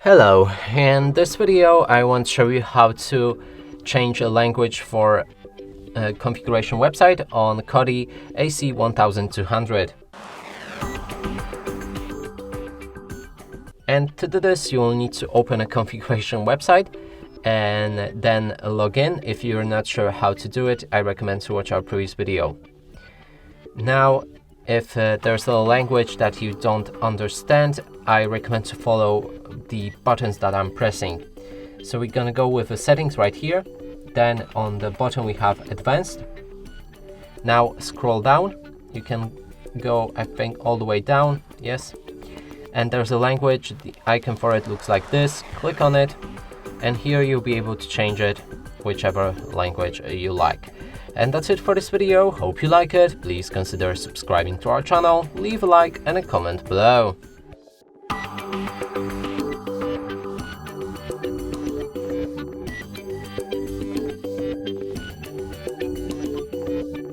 Hello, in this video I want to show you how to change a language for a configuration website on Cudy AC1200. And to do this you will need to open a configuration website and then log in. If you're not sure how to do it, I recommend to watch our previous video. Now, if there's a language that you don't understand, I recommend to follow the buttons that I'm pressing. So we're gonna go with the settings right here. Then on the bottom we have advanced. Now scroll down. You can go, I think, all the way down. Yes. And there's a language. The icon for it looks like this. Click on it. And here you'll be able to change it, whichever language you like. And that's it for this video. Hope you like it. Please consider subscribing to our channel, leave a like and a comment below.